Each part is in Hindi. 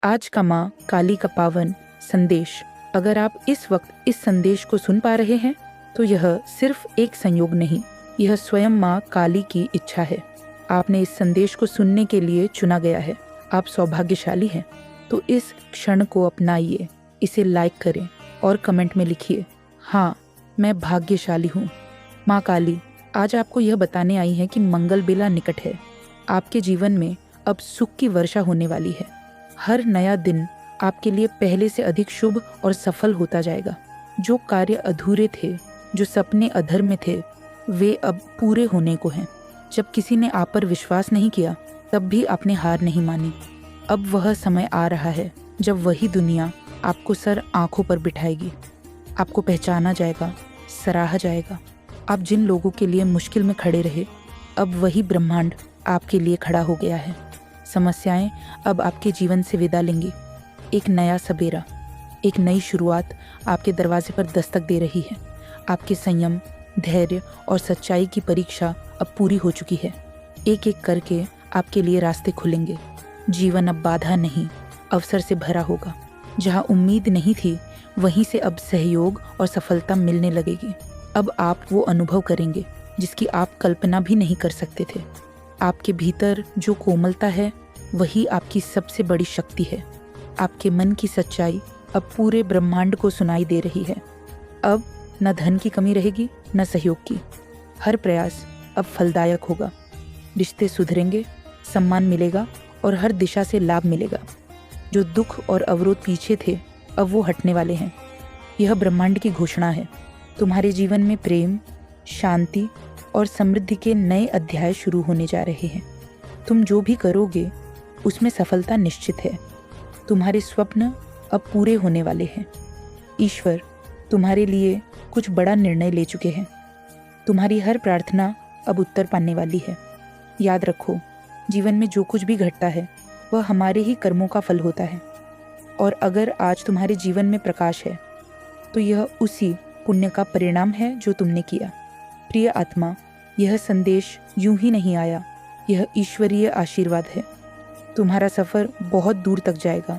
आज का माँ काली का पावन संदेश, अगर आप इस वक्त इस संदेश को सुन पा रहे हैं तो यह सिर्फ एक संयोग नहीं, यह स्वयं माँ काली की इच्छा है। आपने इस संदेश को सुनने के लिए चुना गया है। आप सौभाग्यशाली हैं। तो इस क्षण को अपनाइए, इसे लाइक करें और कमेंट में लिखिए, हाँ मैं भाग्यशाली हूँ। माँ काली आज आपको यह बताने आई है कि मंगल बेला निकट है। आपके जीवन में अब सुख की वर्षा होने वाली है। हर नया दिन आपके लिए पहले से अधिक शुभ और सफल होता जाएगा। जो कार्य अधूरे थे, जो सपने अधर में थे, वे अब पूरे होने को हैं। जब किसी ने आप पर विश्वास नहीं किया, तब भी आपने हार नहीं मानी। अब वह समय आ रहा है जब वही दुनिया आपको सर आंखों पर बिठाएगी। आपको पहचाना जाएगा, सराहा जाएगा। आप जिन लोगों के लिए मुश्किल में खड़े रहे, अब वही ब्रह्मांड आपके लिए खड़ा हो गया है। समस्याएं अब आपके जीवन से विदा लेंगी। एक नया सबेरा, एक नई शुरुआत आपके दरवाजे पर दस्तक दे रही है। आपके संयम, धैर्य और सच्चाई की परीक्षा अब पूरी हो चुकी है। एक एक करके आपके लिए रास्ते खुलेंगे। जीवन अब बाधा नहीं, अवसर से भरा होगा। जहां उम्मीद नहीं थी, वहीं से अब सहयोग और सफलता मिलने लगेगी। अब आप वो अनुभव करेंगे जिसकी आप कल्पना भी नहीं कर सकते थे। आपके भीतर जो कोमलता है, वही आपकी सबसे बड़ी शक्ति है। आपके मन की सच्चाई अब पूरे ब्रह्मांड को सुनाई दे रही है। अब न धन की कमी रहेगी, न सहयोग की। हर प्रयास अब फलदायक होगा। रिश्ते सुधरेंगे, सम्मान मिलेगा और हर दिशा से लाभ मिलेगा। जो दुख और अवरोध पीछे थे, अब वो हटने वाले हैं। यह ब्रह्मांड की घोषणा है। तुम्हारे जीवन में प्रेम, शांति और समृद्धि के नए अध्याय शुरू होने जा रहे हैं। तुम जो भी करोगे उसमें सफलता निश्चित है। तुम्हारे स्वप्न अब पूरे होने वाले हैं। ईश्वर तुम्हारे लिए कुछ बड़ा निर्णय ले चुके हैं। तुम्हारी हर प्रार्थना अब उत्तर पाने वाली है। याद रखो, जीवन में जो कुछ भी घटता है वह हमारे ही कर्मों का फल होता है। और अगर आज तुम्हारे जीवन में प्रकाश है तो यह उसी पुण्य का परिणाम है जो तुमने किया। प्रिय आत्मा, यह संदेश यूं ही नहीं आया, यह ईश्वरीय आशीर्वाद है। तुम्हारा सफ़र बहुत दूर तक जाएगा।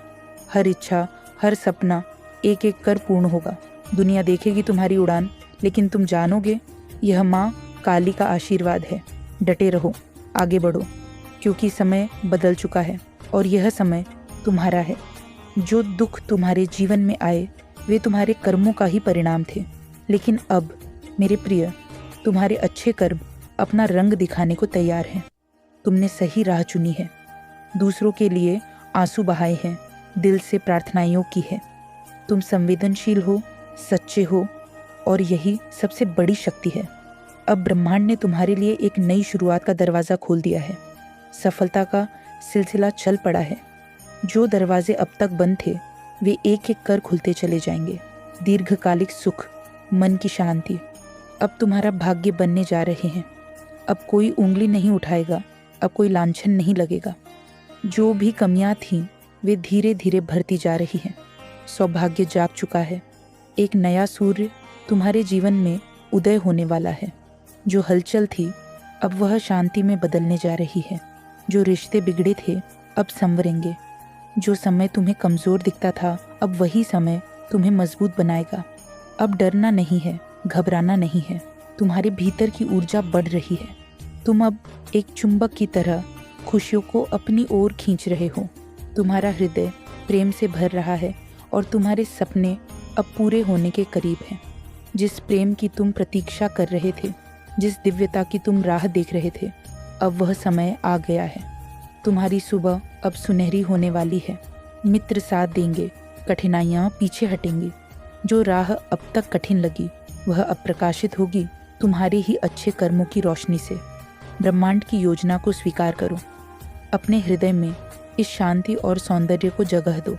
हर इच्छा, हर सपना एक एक कर पूर्ण होगा। दुनिया देखेगी तुम्हारी उड़ान, लेकिन तुम जानोगे यह माँ काली का आशीर्वाद है। डटे रहो, आगे बढ़ो, क्योंकि समय बदल चुका है और यह समय तुम्हारा है। जो दुख तुम्हारे जीवन में आए वे तुम्हारे कर्मों का ही परिणाम थे, लेकिन अब मेरे प्रिय, तुम्हारे अच्छे कर्म अपना रंग दिखाने को तैयार हैं। तुमने सही राह चुनी है। दूसरों के लिए आंसू बहाए हैं, दिल से प्रार्थनाएं की है। तुम संवेदनशील हो, सच्चे हो और यही सबसे बड़ी शक्ति है। अब ब्रह्मांड ने तुम्हारे लिए एक नई शुरुआत का दरवाज़ा खोल दिया है। सफलता का सिलसिला चल पड़ा है। जो दरवाजे अब तक बंद थे, वे एक एक कर खुलते चले जाएंगे। दीर्घकालिक सुख, मन की शांति अब तुम्हारा भाग्य बनने जा रहे हैं। अब कोई उंगली नहीं उठाएगा, अब कोई लांछन नहीं लगेगा। जो भी कमियां थीं, वे धीरे धीरे भरती जा रही हैं। सौभाग्य जाग चुका है। एक नया सूर्य तुम्हारे जीवन में उदय होने वाला है। जो हलचल थी, अब वह शांति में बदलने जा रही है। जो रिश्ते बिगड़े थे, अब संवरेंगे। जो समय तुम्हें कमज़ोर दिखता था, अब वही समय तुम्हें मजबूत बनाएगा। अब डरना नहीं है, घबराना नहीं है। तुम्हारे भीतर की ऊर्जा बढ़ रही है। तुम अब एक चुंबक की तरह खुशियों को अपनी ओर खींच रहे हो। तुम्हारा हृदय प्रेम से भर रहा है और तुम्हारे सपने अब पूरे होने के करीब हैं। जिस प्रेम की तुम प्रतीक्षा कर रहे थे, जिस दिव्यता की तुम राह देख रहे थे, अब वह समय आ गया है। तुम्हारी सुबह अब सुनहरी होने वाली है। मित्र साथ देंगे, कठिनाइयाँ पीछे हटेंगी। जो राह अब तक कठिन लगी, वह अब प्रकाशित होगी तुम्हारे ही अच्छे कर्मों की रोशनी से। ब्रह्मांड की योजना को स्वीकार करो। अपने हृदय में इस शांति और सौंदर्य को जगह दो।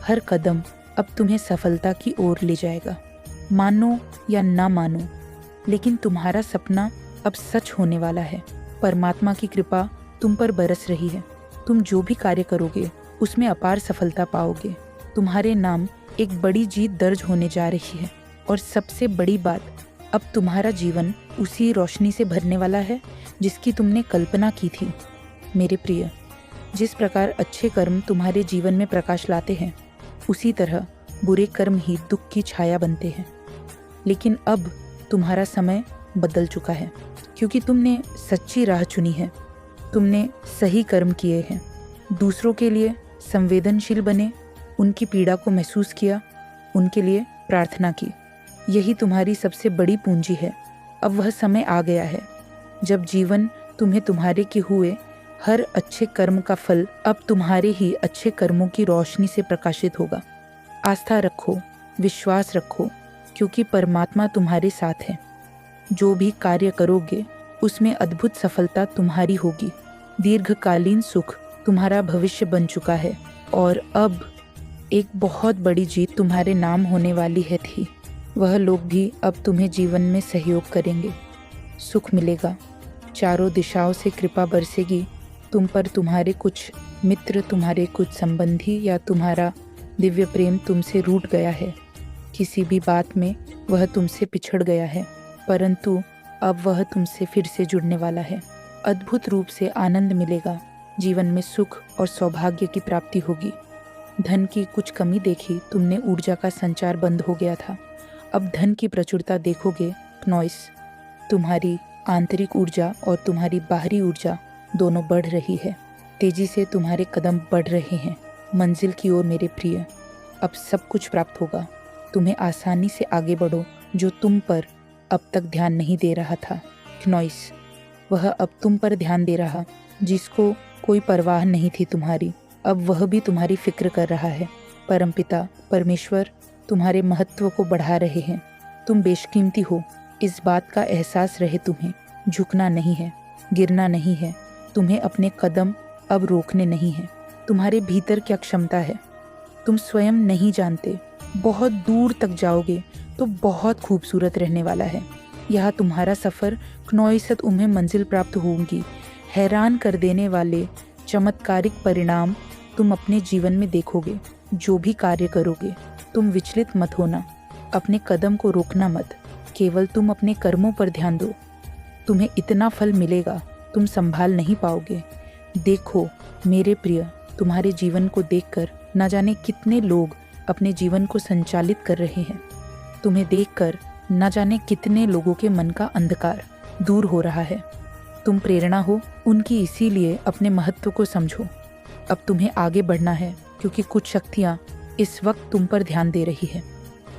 हर कदम अब तुम्हें सफलता की ओर ले जाएगा। मानो या ना मानो, लेकिन तुम्हारा सपना अब सच होने वाला है। परमात्मा की कृपा तुम पर बरस रही है। तुम जो भी कार्य करोगे उसमें अपार सफलता पाओगे। तुम्हारे नाम एक बड़ी जीत दर्ज होने जा रही है। और सबसे बड़ी बात, अब तुम्हारा जीवन उसी रोशनी से भरने वाला है जिसकी तुमने कल्पना की थी। मेरे प्रिय, जिस प्रकार अच्छे कर्म तुम्हारे जीवन में प्रकाश लाते हैं, उसी तरह बुरे कर्म ही दुख की छाया बनते हैं। लेकिन अब तुम्हारा समय बदल चुका है, क्योंकि तुमने सच्ची राह चुनी है। तुमने सही कर्म किए हैं, दूसरों के लिए संवेदनशील बने, उनकी पीड़ा को महसूस किया, उनके लिए प्रार्थना की। यही तुम्हारी सबसे बड़ी पूंजी है। अब वह समय आ गया है जब जीवन तुम्हें तुम्हारे के हुए हर अच्छे कर्म का फल अब तुम्हारे ही अच्छे कर्मों की रोशनी से प्रकाशित होगा। आस्था रखो, विश्वास रखो, क्योंकि परमात्मा तुम्हारे साथ है। जो भी कार्य करोगे उसमें अद्भुत सफलता तुम्हारी होगी। दीर्घकालीन सुख तुम्हारा भविष्य बन चुका है और अब एक बहुत बड़ी जीत तुम्हारे नाम होने वाली है थी। वह लोग भी अब तुम्हें जीवन में सहयोग करेंगे। सुख मिलेगा, चारों दिशाओं से कृपा बरसेगी तुम पर। तुम्हारे कुछ मित्र, तुम्हारे कुछ संबंधी या तुम्हारा दिव्य प्रेम तुमसे रूठ गया है। किसी भी बात में वह तुमसे पिछड़ गया है, परंतु अब वह तुमसे फिर से जुड़ने वाला है। अद्भुत रूप से आनंद मिलेगा, जीवन में सुख और सौभाग्य की प्राप्ति होगी। धन की कुछ कमी देखी तुमने, ऊर्जा का संचार बंद हो गया था। अब धन की प्रचुरता देखोगे क्नॉइस। तुम्हारी आंतरिक ऊर्जा और तुम्हारी बाहरी ऊर्जा दोनों बढ़ रही है। तेजी से तुम्हारे कदम बढ़ रहे हैं मंजिल की ओर मेरे प्रिय। अब सब कुछ प्राप्त होगा। तुम्हें आसानी से आगे बढ़ो। जो तुम पर अब तक ध्यान नहीं दे रहा था क्नॉइस, वह अब तुम पर ध्यान दे रहा। जिसको कोई परवाह नहीं थी तुम्हारी, अब वह भी तुम्हारी फिक्र कर रहा है। परमपिता परमेश्वर तुम्हारे महत्व को बढ़ा रहे हैं। तुम बेशकीमती हो, इस बात का एहसास रहे तुम्हें। झुकना नहीं है, गिरना नहीं है। तुम्हें अपने कदम अब रोकने नहीं है। तुम्हारे भीतर क्या क्षमता है तुम स्वयं नहीं जानते। बहुत दूर तक जाओगे तो बहुत खूबसूरत रहने वाला है। यह तुम्हारा सफ़र क्नॉइसत उम्हें मंजिल प्राप्त होंगी। हैरान कर देने वाले चमत्कारिक परिणाम तुम अपने जीवन में देखोगे। जो भी कार्य करोगे तुम विचलित मत होना, अपने कदम को रोकना मत। केवल तुम अपने कर्मों पर ध्यान दो। तुम्हें इतना फल मिलेगा तुम संभाल नहीं पाओगे। देखो मेरे प्रिय, तुम्हारे जीवन को देखकर न जाने कितने लोग अपने जीवन को संचालित कर रहे हैं। तुम्हें देखकर न जाने कितने लोगों के मन का अंधकार दूर हो रहा है। तुम प्रेरणा हो उनकी, इसीलिए अपने महत्व को समझो। अब तुम्हें आगे बढ़ना है, क्योंकि कुछ शक्तियाँ इस वक्त तुम पर ध्यान दे रही है।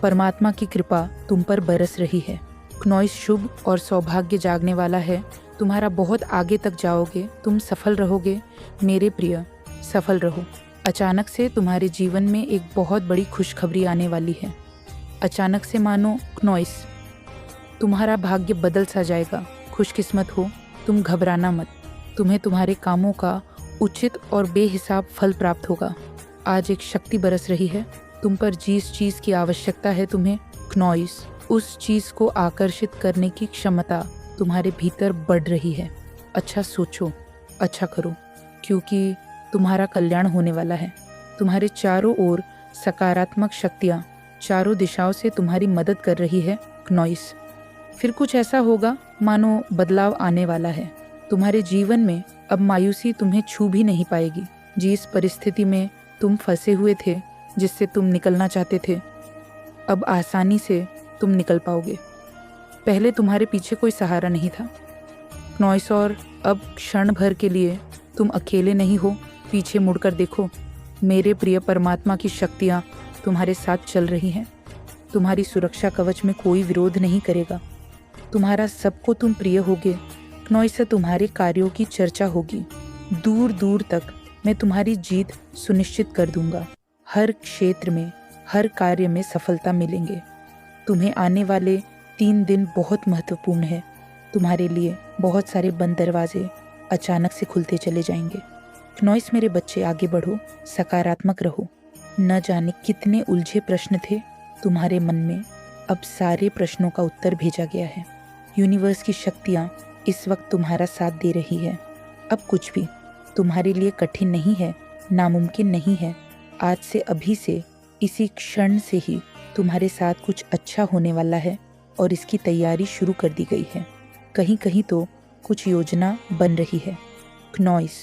परमात्मा की कृपा तुम पर बरस रही है। क्नॉइस शुभ और सौभाग्य जागने वाला है। तुम्हारा बहुत आगे तक जाओगे, तुम सफल रहोगे मेरे प्रिय, सफल रहो। अचानक से तुम्हारे जीवन में एक बहुत बड़ी खुशखबरी आने वाली है। अचानक से मानो क्नॉइस तुम्हारा भाग्य बदल सा जाएगा। खुशकिस्मत हो तुम, घबराना मत। तुम्हें तुम्हारे कामों का उचित और बेहिसाब फल प्राप्त होगा। आज एक शक्ति बरस रही है तुम पर। जिस चीज़ की आवश्यकता है तुम्हें क्नॉइस, उस चीज़ को आकर्षित करने की क्षमता तुम्हारे भीतर बढ़ रही है। अच्छा सोचो, अच्छा करो, क्योंकि तुम्हारा कल्याण होने वाला है। तुम्हारे चारों ओर सकारात्मक शक्तियाँ चारों दिशाओं से तुम्हारी मदद कर रही है क्नॉइस। फिर कुछ ऐसा होगा मानो बदलाव आने वाला है। तुम्हारे जीवन में अब मायूसी तुम्हें छू भी नहीं पाएगी। जिस परिस्थिति में तुम फंसे हुए थे, जिससे तुम निकलना चाहते थे, अब आसानी से तुम निकल पाओगे। पहले तुम्हारे पीछे कोई सहारा नहीं था क्नॉइस, और अब क्षण भर के लिए तुम अकेले नहीं हो। पीछे मुड़कर देखो, मेरे प्रिय परमात्मा की शक्तियाँ तुम्हारे साथ चल रही हैं। तुम्हारी सुरक्षा कवच में कोई विरोध नहीं करेगा। तुम्हारा सबको तुम प्रिय होगे। क्नॉइस से तुम्हारे कार्यों की चर्चा होगी। दूर दूर तक मैं तुम्हारी जीत सुनिश्चित कर दूंगा। हर क्षेत्र में, हर कार्य में सफलता मिलेंगे। तुम्हें आने वाले 3 दिन बहुत महत्वपूर्ण है। तुम्हारे लिए बहुत सारे बंद दरवाजे अचानक से खुलते चले जाएंगे। क्नॉइस मेरे बच्चे, आगे बढ़ो, सकारात्मक रहो। न जाने कितने उलझे प्रश्न थे तुम्हारे मन में, अब सारे प्रश्नों का उत्तर भेजा गया है। यूनिवर्स की शक्तियाँ इस वक्त तुम्हारा साथ दे रही है। अब कुछ भी तुम्हारे लिए कठिन नहीं है, नामुमकिन नहीं है। आज से, अभी से, इसी क्षण से ही तुम्हारे साथ कुछ अच्छा होने वाला है और इसकी तैयारी शुरू कर दी गई है। कहीं कहीं तो कुछ योजना बन रही है। क्नॉइस,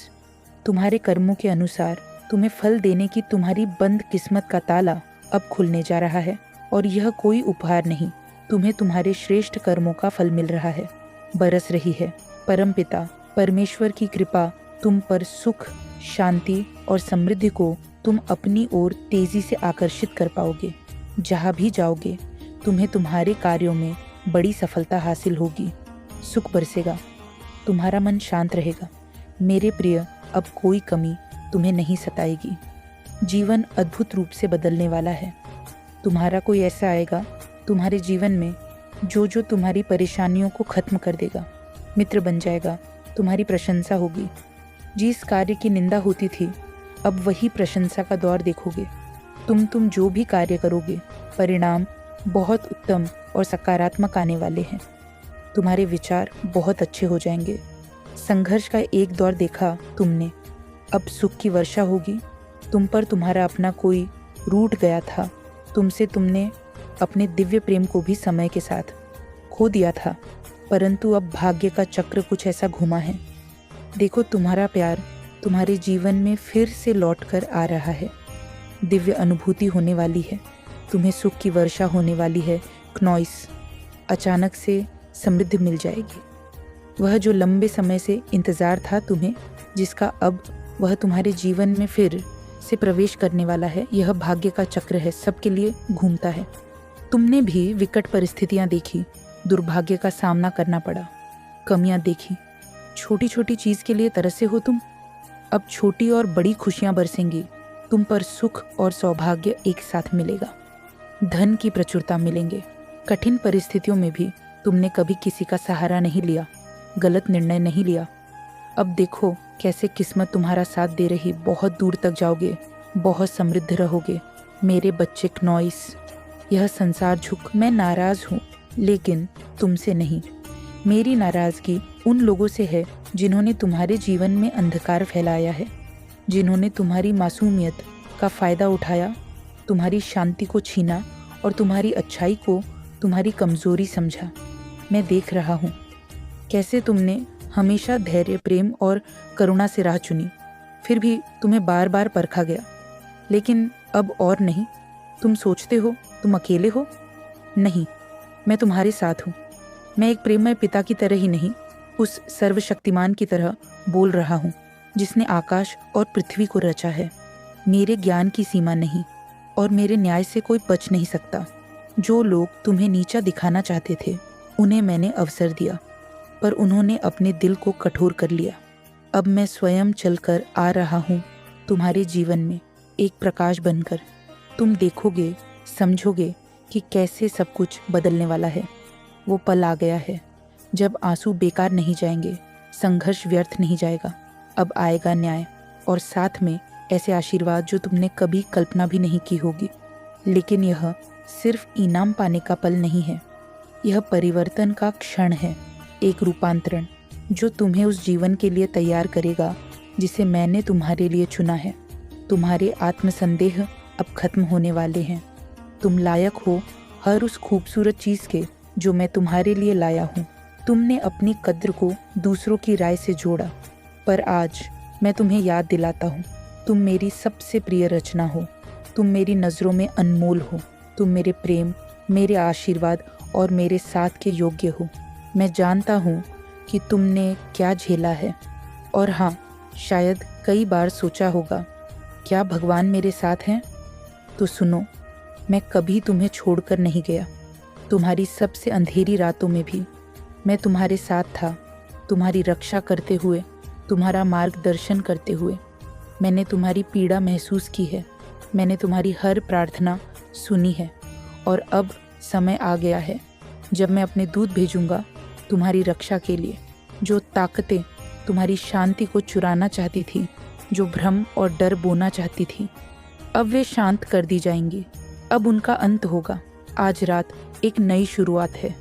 तुम्हारे कर्मों के अनुसार तुम्हें फल देने की तुम्हारी बंद किस्मत का ताला अब खुलने जा रहा है, और यह कोई उपहार नहीं, तुम्हें तुम्हारे श्रेष्ठ कर्मों का फल मिल रहा है, बरस रही है। परमपिता परमेश्वर की कृपा तुम पर सुख, शांति और समृद्धि को तुम अपनी ओर तेजी से आकर्षित कर पाओगे। जहाँ भी जाओगे तुम्हें तुम्हारे कार्यों में बड़ी सफलता हासिल होगी। सुख बरसेगा, तुम्हारा मन शांत रहेगा। मेरे प्रिय, अब कोई कमी तुम्हें नहीं सताएगी। जीवन अद्भुत रूप से बदलने वाला है। तुम्हारा कोई ऐसा आएगा तुम्हारे जीवन में जो तुम्हारी परेशानियों को खत्म कर देगा, मित्र बन जाएगा, तुम्हारी प्रशंसा होगी। जिस कार्य की निंदा होती थी, अब वही प्रशंसा का दौर देखोगे। तुम जो भी कार्य करोगे, परिणाम बहुत उत्तम और सकारात्मक आने वाले हैं। तुम्हारे विचार बहुत अच्छे हो जाएंगे। संघर्ष का एक दौर देखा तुमने, अब सुख की वर्षा होगी। तुम पर तुम्हारा अपना कोई रूठ गया था, तुमने अपने दिव्य प्रेम को भी समय के साथ खो दिया था, परंतु अब भाग्य का चक्र कुछ ऐसा घुमा है। देखो, तुम्हारा प्यार तुम्हारे जीवन में फिर से लौट कर आ रहा है। दिव्य अनुभूति होने वाली है, तुम्हें सुख की वर्षा होने वाली है। क्नॉइस, अचानक से समृद्धि मिल जाएगी। वह जो लंबे समय से इंतज़ार था तुम्हें, जिसका अब वह तुम्हारे जीवन में फिर से प्रवेश करने वाला है। यह भाग्य का चक्र है, सबके लिए घूमता है। तुमने भी विकट परिस्थितियां देखी, दुर्भाग्य का सामना करना पड़ा, कमियां देखी। छोटी छोटी चीज़ के लिए तरसे हो तुम, अब छोटी और बड़ी खुशियां बरसेंगी। तुम पर सुख और सौभाग्य एक साथ मिलेगा। धन की प्रचुरता मिलेंगे। कठिन परिस्थितियों में भी तुमने कभी किसी का सहारा नहीं लिया, गलत निर्णय नहीं लिया। अब देखो कैसे किस्मत तुम्हारा साथ दे रही। बहुत दूर तक जाओगे, बहुत समृद्ध रहोगे। मेरे बच्चे क्नॉइस, यह संसार मैं नाराज़ हूँ, लेकिन तुमसे नहीं। मेरी नाराज़गी उन लोगों से है जिन्होंने तुम्हारे जीवन में अंधकार फैलाया है, जिन्होंने तुम्हारी मासूमियत का फ़ायदा उठाया, तुम्हारी शांति को छीना और तुम्हारी अच्छाई को तुम्हारी कमज़ोरी समझा। मैं देख रहा हूँ कैसे तुमने हमेशा धैर्य, प्रेम और करुणा से राह चुनी, फिर भी तुम्हें बार बार परखा गया। लेकिन अब और नहीं। तुम सोचते हो तुम अकेले हो, नहीं, मैं तुम्हारे साथ हूँ। मैं एक प्रेममय पिता की तरह ही नहीं, उस सर्वशक्तिमान की तरह बोल रहा हूँ जिसने आकाश और पृथ्वी को रचा है। मेरे ज्ञान की सीमा नहीं और मेरे न्याय से कोई बच नहीं सकता। जो लोग तुम्हें नीचा दिखाना चाहते थे, उन्हें मैंने अवसर दिया, पर उन्होंने अपने दिल को कठोर कर लिया। अब मैं स्वयं चलकर आ रहा हूँ तुम्हारे जीवन में एक प्रकाश बनकर। तुम देखोगे, समझोगे कि कैसे सब कुछ बदलने वाला है। वो पल आ गया है जब आंसू बेकार नहीं जाएंगे, संघर्ष व्यर्थ नहीं जाएगा। अब आएगा न्याय और साथ में ऐसे आशीर्वाद जो तुमने कभी कल्पना भी नहीं की होगी। लेकिन यह सिर्फ इनाम पाने का पल नहीं है, यह परिवर्तन का क्षण है, एक रूपांतरण जो तुम्हें उस जीवन के लिए तैयार करेगा जिसे मैंने तुम्हारे लिए चुना है। तुम्हारे आत्मसंदेह अब खत्म होने वाले हैं। तुम लायक हो हर उस खूबसूरत चीज़ के जो मैं तुम्हारे लिए लाया हूँ। तुमने अपनी कद्र को दूसरों की राय से जोड़ा, पर आज मैं तुम्हें याद दिलाता हूँ, तुम मेरी सबसे प्रिय रचना हो। तुम मेरी नज़रों में अनमोल हो। तुम मेरे प्रेम, मेरे आशीर्वाद और मेरे साथ के योग्य हो। मैं जानता हूँ कि तुमने क्या झेला है, और हाँ, शायद कई बार सोचा होगा, क्या भगवान मेरे साथ हैं? तो सुनो, मैं कभी तुम्हें छोड़कर नहीं गया। तुम्हारी सबसे अंधेरी रातों में भी मैं तुम्हारे साथ था, तुम्हारी रक्षा करते हुए, तुम्हारा मार्गदर्शन करते हुए। मैंने तुम्हारी पीड़ा महसूस की है, मैंने तुम्हारी हर प्रार्थना सुनी है, और अब समय आ गया है जब मैं अपने दूत भेजूंगा तुम्हारी रक्षा के लिए। जो ताकतें तुम्हारी शांति को चुराना चाहती थी, जो भ्रम और डर बोना चाहती थी, अब वे शांत कर दी जाएंगी। अब उनका अंत होगा। आज रात एक नई शुरुआत है,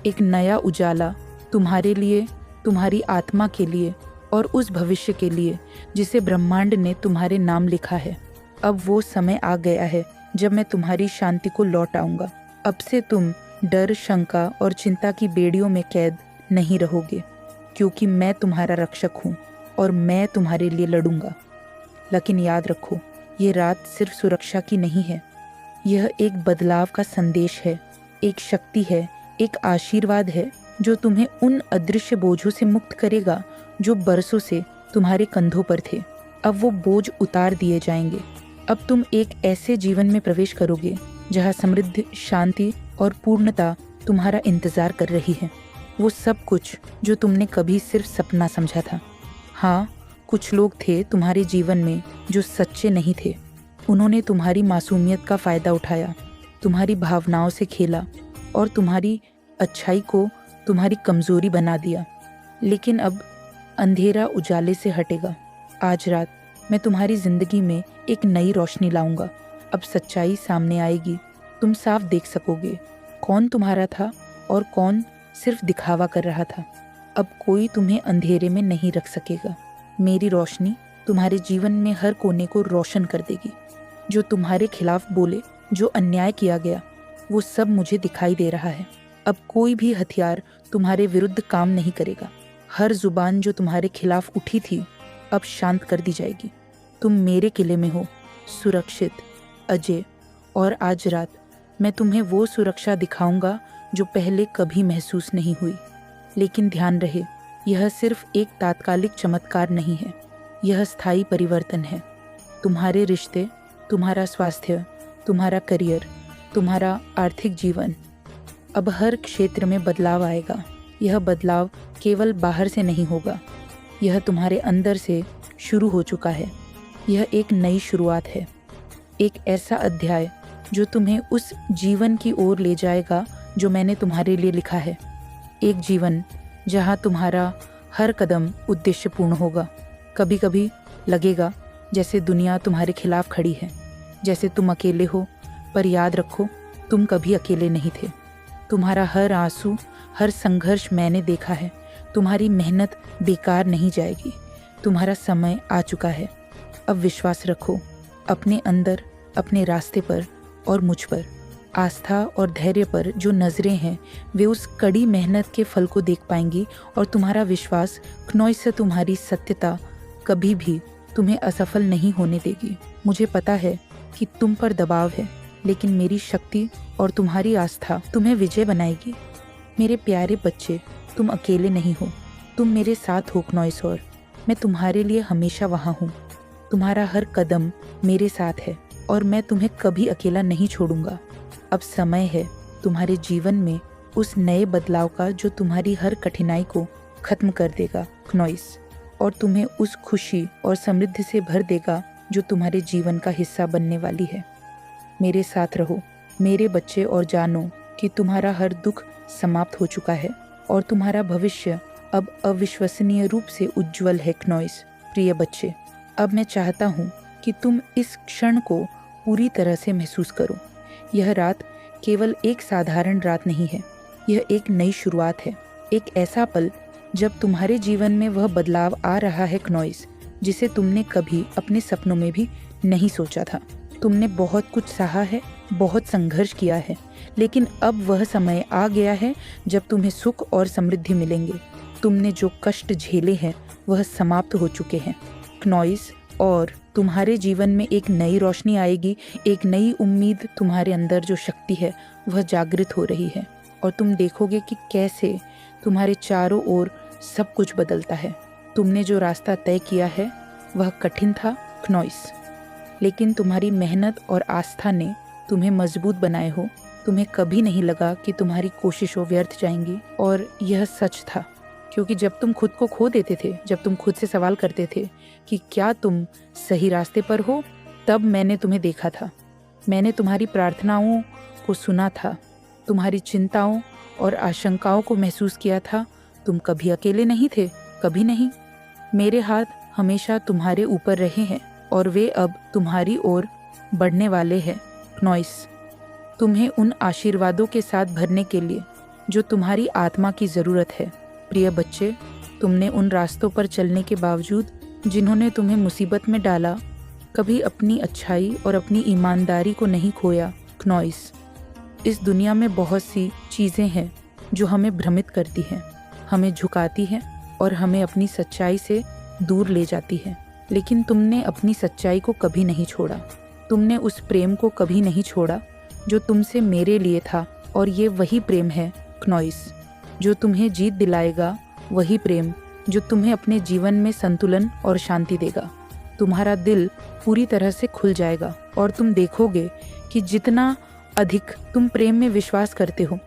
एक नया उजाला तुम्हारे लिए, तुम्हारी आत्मा के लिए और उस भविष्य के लिए जिसे ब्रह्मांड ने तुम्हारे नाम लिखा है। अब वो समय आ गया है जब मैं तुम्हारी शांति को लौट आऊँगा। अब से तुम डर, शंका और चिंता की बेड़ियों में कैद नहीं रहोगे, क्योंकि मैं तुम्हारा रक्षक हूँ। और मैं तुम्हारे लिए लड़ूंगा। लेकिन याद रखो, ये रात सिर्फ सुरक्षा की नहीं है, यह एक बदलाव का संदेश है, एक शक्ति है, एक आशीर्वाद है जो तुम्हें उन अदृश्य बोझों से मुक्त करेगा जो बरसों से तुम्हारे कंधों पर थे। अब वो बोझ उतार दिए जाएंगे। अब तुम एक ऐसे जीवन में प्रवेश करोगे जहाँ समृद्धि, शांति और पूर्णता तुम्हारा इंतजार कर रही है। वो सब कुछ जो तुमने कभी सिर्फ सपना समझा था। हाँ, कुछ लोग थे तुम्हारे जीवन में जो सच्चे नहीं थे। उन्होंने तुम्हारी मासूमियत का फ़ायदा उठाया, तुम्हारी भावनाओं से खेला और तुम्हारी अच्छाई को तुम्हारी कमज़ोरी बना दिया। लेकिन अब अंधेरा उजाले से हटेगा। आज रात मैं तुम्हारी ज़िंदगी में एक नई रोशनी लाऊंगा। अब सच्चाई सामने आएगी। तुम साफ देख सकोगे कौन तुम्हारा था और कौन सिर्फ दिखावा कर रहा था। अब कोई तुम्हें अंधेरे में नहीं रख सकेगा। मेरी रोशनी तुम्हारे जीवन में हर कोने को रोशन कर देगी। जो तुम्हारे खिलाफ बोले, जो अन्याय किया गया, वो सब मुझे दिखाई दे रहा है। अब कोई भी हथियार तुम्हारे विरुद्ध काम नहीं करेगा। हर जुबान जो तुम्हारे खिलाफ उठी थी अब शांत कर दी जाएगी। तुम मेरे किले में हो, सुरक्षित, अजय। और आज रात मैं तुम्हें वो सुरक्षा दिखाऊंगा जो पहले कभी महसूस नहीं हुई। लेकिन ध्यान रहे, यह सिर्फ एक तात्कालिक चमत्कार नहीं है, यह स्थायी परिवर्तन है। तुम्हारे रिश्ते, तुम्हारा स्वास्थ्य, तुम्हारा करियर, तुम्हारा आर्थिक जीवन, अब हर क्षेत्र में बदलाव आएगा। यह बदलाव केवल बाहर से नहीं होगा, यह तुम्हारे अंदर से शुरू हो चुका है। यह एक नई शुरुआत है, एक ऐसा अध्याय जो तुम्हें उस जीवन की ओर ले जाएगा जो मैंने तुम्हारे लिए लिखा है। एक जीवन जहाँ तुम्हारा हर कदम उद्देश्यपूर्ण होगा। कभी कभी लगेगा जैसे दुनिया तुम्हारे खिलाफ खड़ी है, जैसे तुम अकेले हो, पर याद रखो तुम कभी अकेले नहीं थे। तुम्हारा हर आंसू, हर संघर्ष मैंने देखा है। तुम्हारी मेहनत बेकार नहीं जाएगी। तुम्हारा समय आ चुका है। अब विश्वास रखो अपने अंदर, अपने रास्ते पर और मुझ पर। आस्था और धैर्य पर जो नज़रें हैं वे उस कड़ी मेहनत के फल को देख पाएंगी और तुम्हारा विश्वास, क्नोइस से तुम्हारी सत्यता कभी भी तुम्हें असफल नहीं होने देगी। मुझे पता है कि तुम पर दबाव है, लेकिन मेरी शक्ति और तुम्हारी आस्था तुम्हें विजय बनाएगी। मेरे प्यारे बच्चे, तुम अकेले नहीं हो, तुम मेरे साथ हो क्नोइस, और मैं तुम्हारे लिए हमेशा वहाँ हूँ। तुम्हारा हर कदम मेरे साथ है और मैं तुम्हें कभी अकेला नहीं छोड़ूंगा। अब समय है तुम्हारे जीवन में उस नए बदलाव का जो तुम्हारी हर कठिनाई को खत्म कर देगा क्नोइस, और तुम्हें उस खुशी और समृद्धि से भर देगा जो तुम्हारे जीवन का हिस्सा बनने वाली है। मेरे साथ रहो मेरे बच्चे और जानो कि तुम्हारा हर दुख समाप्त हो चुका है और तुम्हारा भविष्य अब अविश्वसनीय रूप से उज्जवल है क्नोइस। प्रिय बच्चे, अब मैं चाहता हूँ कि तुम इस क्षण को पूरी तरह से महसूस करो। यह रात केवल एक साधारण रात नहीं है, यह एक नई शुरुआत है। एक ऐसा पल जब तुम्हारे जीवन में वह बदलाव आ रहा है क्नोइस, जिसे तुमने कभी अपने सपनों में भी नहीं सोचा था। तुमने बहुत कुछ सहा है, बहुत संघर्ष किया है, लेकिन अब वह समय आ गया है जब तुम्हें सुख और समृद्धि मिलेंगे। तुमने जो कष्ट झेले हैं वह समाप्त हो चुके हैं क्नोइस, और तुम्हारे जीवन में एक नई रोशनी आएगी। एक नई उम्मीद, तुम्हारे अंदर जो शक्ति है वह जागृत हो रही है, और तुम देखोगे कि कैसे तुम्हारे चारों ओर सब कुछ बदलता है। तुमने जो रास्ता तय किया है वह कठिन था क्नोइस, लेकिन तुम्हारी मेहनत और आस्था ने तुम्हें मजबूत बनाए हो। तुम्हें कभी नहीं लगा कि तुम्हारी कोशिशों व्यर्थ जाएंगी, और यह सच था, क्योंकि जब तुम खुद को खो देते थे, जब तुम खुद से सवाल करते थे कि क्या तुम सही रास्ते पर हो, तब मैंने तुम्हें देखा था। मैंने तुम्हारी प्रार्थनाओं को सुना था, तुम्हारी चिंताओं और आशंकाओं को महसूस किया था। तुम कभी अकेले नहीं थे, कभी नहीं। मेरे हाथ हमेशा तुम्हारे ऊपर रहे हैं और वे अब तुम्हारी ओर बढ़ने वाले हैं क्नोइस, तुम्हें उन आशीर्वादों के साथ भरने के लिए जो तुम्हारी आत्मा की ज़रूरत है। प्रिय बच्चे, तुमने उन रास्तों पर चलने के बावजूद जिन्होंने तुम्हें मुसीबत में डाला, कभी अपनी अच्छाई और अपनी ईमानदारी को नहीं खोया क्नोइस। इस दुनिया में बहुत सी चीज़ें हैं जो हमें भ्रमित करती हैं, हमें झुकाती हैं और हमें अपनी सच्चाई से दूर ले जाती है। लेकिन तुमने अपनी सच्चाई को कभी नहीं छोड़ा। तुमने उस प्रेम को कभी नहीं छोड़ा जो तुमसे मेरे लिए था, और ये वही प्रेम है क्नॉइस, जो तुम्हें जीत दिलाएगा, वही प्रेम जो तुम्हें अपने जीवन में संतुलन और शांति देगा। तुम्हारा दिल पूरी तरह से खुल जाएगा और तुम देखोगे कि जितना अधिक तुम प्रेम में विश्वास करते हो,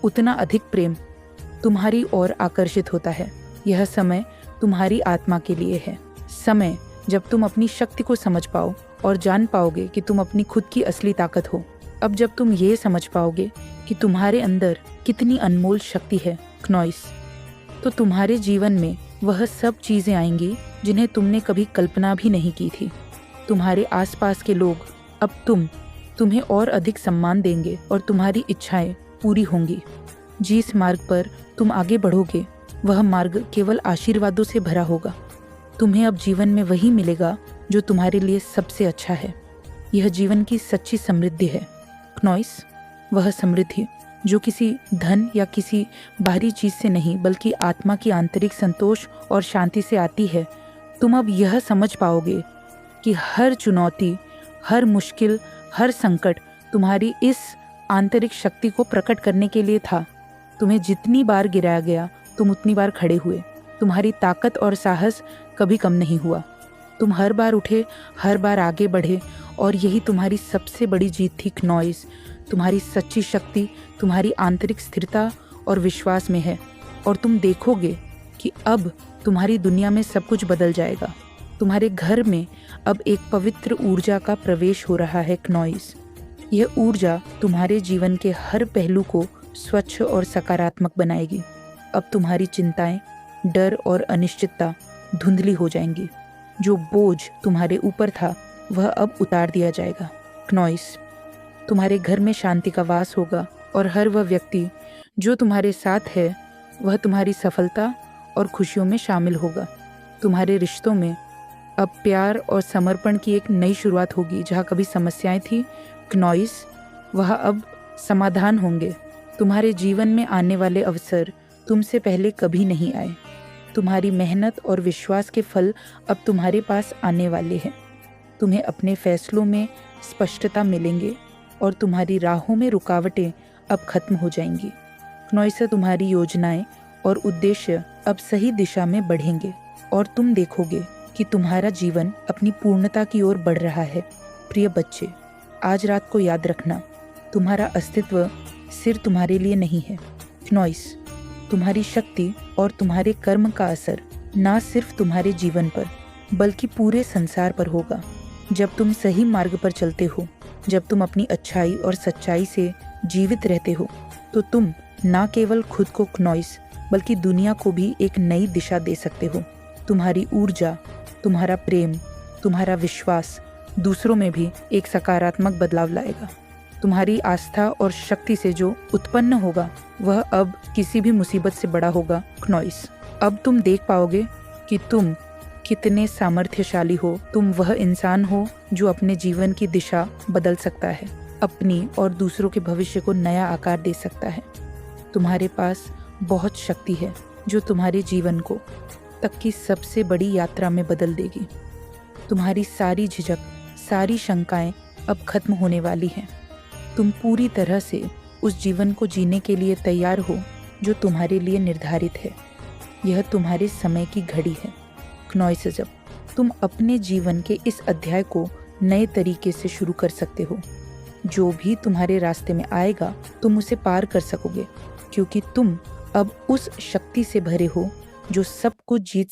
उतना अधिक प्रेम तुम्हारी ओर आकर्षित होता है। यह समय तुम्हारी आत्मा के लिए है, समय जब तुम अपनी शक्ति को समझ पाओ और जान पाओगे कि तुम अपनी खुद की असली ताकत हो। अब जब तुम ये समझ पाओगे कि तुम्हारे अंदर कितनी अनमोल शक्ति है क्नॉइस, तो तुम्हारे जीवन में वह सब चीज़ें आएंगी जिन्हें तुमने कभी कल्पना भी नहीं की थी। तुम्हारे आसपास के लोग अब तुम्हें और अधिक सम्मान देंगे और तुम्हारी इच्छाएं पूरी होंगी। जिस मार्ग पर तुम आगे बढ़ोगे, वह मार्ग केवल आशीर्वादों से भरा होगा। तुम्हें अब जीवन में वही मिलेगा जो तुम्हारे लिए सबसे अच्छा है। यह जीवन की सच्ची समृद्धि है क्नॉइस, वह समृद्धि जो किसी धन या किसी बाहरी चीज से नहीं, बल्कि आत्मा की आंतरिक संतोष और शांति से आती है। तुम अब यह समझ पाओगे कि हर चुनौती, हर मुश्किल, हर संकट तुम्हारी इस आंतरिक शक्ति को प्रकट करने के लिए था। तुम्हें जितनी बार गिराया गया, तुम उतनी बार खड़े हुए। तुम्हारी ताकत और साहस कभी कम नहीं हुआ। तुम हर बार उठे, हर बार आगे बढ़े, और यही तुम्हारी सबसे बड़ी जीत थी क्नॉइस। तुम्हारी सच्ची शक्ति तुम्हारी आंतरिक स्थिरता और विश्वास में है, और तुम देखोगे कि अब तुम्हारी दुनिया में सब कुछ बदल जाएगा। तुम्हारे घर में अब एक पवित्र ऊर्जा का प्रवेश हो रहा है क्नॉइस। यह ऊर्जा तुम्हारे जीवन के हर पहलू को स्वच्छ और सकारात्मक बनाएगी। अब तुम्हारी चिंताएं, डर और अनिश्चितता धुंधली हो जाएंगी। जो बोझ तुम्हारे ऊपर था, वह अब उतार दिया जाएगा क्नॉइस। तुम्हारे घर में शांति का वास होगा, और हर वह व्यक्ति जो तुम्हारे साथ है, वह तुम्हारी सफलता और खुशियों में शामिल होगा। तुम्हारे रिश्तों में अब प्यार और समर्पण की एक नई शुरुआत होगी। जहाँ कभी समस्याएं थी क्नॉइस, वह अब समाधान होंगे। तुम्हारे जीवन में आने वाले अवसर तुमसे पहले कभी नहीं आए। तुम्हारी मेहनत और विश्वास के फल अब तुम्हारे पास आने वाले हैं। तुम्हें अपने फैसलों में स्पष्टता मिलेंगे, और तुम्हारी राहों में रुकावटें अब खत्म हो जाएंगी क्नॉइस। तुम्हारी योजनाएं और उद्देश्य अब सही दिशा में बढ़ेंगे, और तुम देखोगे कि तुम्हारा जीवन अपनी पूर्णता की ओर बढ़ रहा है। प्रिय बच्चे, आज रात को याद रखना, तुम्हारा अस्तित्व सिर्फ तुम्हारे लिए नहीं है क्नॉइस। तुम्हारी शक्ति और तुम्हारे कर्म का असर ना सिर्फ तुम्हारे जीवन पर, बल्कि पूरे संसार पर होगा। जब तुम सही मार्ग पर चलते हो, जब तुम अपनी अच्छाई और सच्चाई से जीवित रहते हो, तो तुम ना केवल खुद को क्नॉइस, बल्कि दुनिया को भी एक नई दिशा दे सकते हो। तुम्हारी ऊर्जा, तुम्हारा प्रेम, तुम्हारा विश्वास दूसरों में भी एक सकारात्मक बदलाव लाएगा। तुम्हारी आस्था और शक्ति से जो उत्पन्न होगा, वह अब किसी भी मुसीबत से बड़ा होगा क्नॉइस। अब तुम देख पाओगे कि तुम कितने सामर्थ्यशाली हो। तुम वह इंसान हो जो अपने जीवन की दिशा बदल सकता है, अपनी और दूसरों के भविष्य को नया आकार दे सकता है। तुम्हारे पास बहुत शक्ति है जो तुम्हारे जीवन को तक की सबसे बड़ी यात्रा में बदल देगी। तुम्हारी सारी झिझक, सारी शंकाएं अब खत्म होने वाली हैं। तुम पूरी तरह से उस जीवन को जीने के लिए तैयार हो जो तुम्हारे लिए निर्धारित है। यह तुम्हारे समय की घड़ी है क्नॉइस। जब तुम अपने जीवन के इस अध्याय को नए तरीके से शुरू कर सकते हो, जो भी तुम्हारे रास्ते में आएगा तुम उसे पार कर सकोगे, क्योंकि तुम अब उस शक्ति से भरे हो जो सब कुछ जीत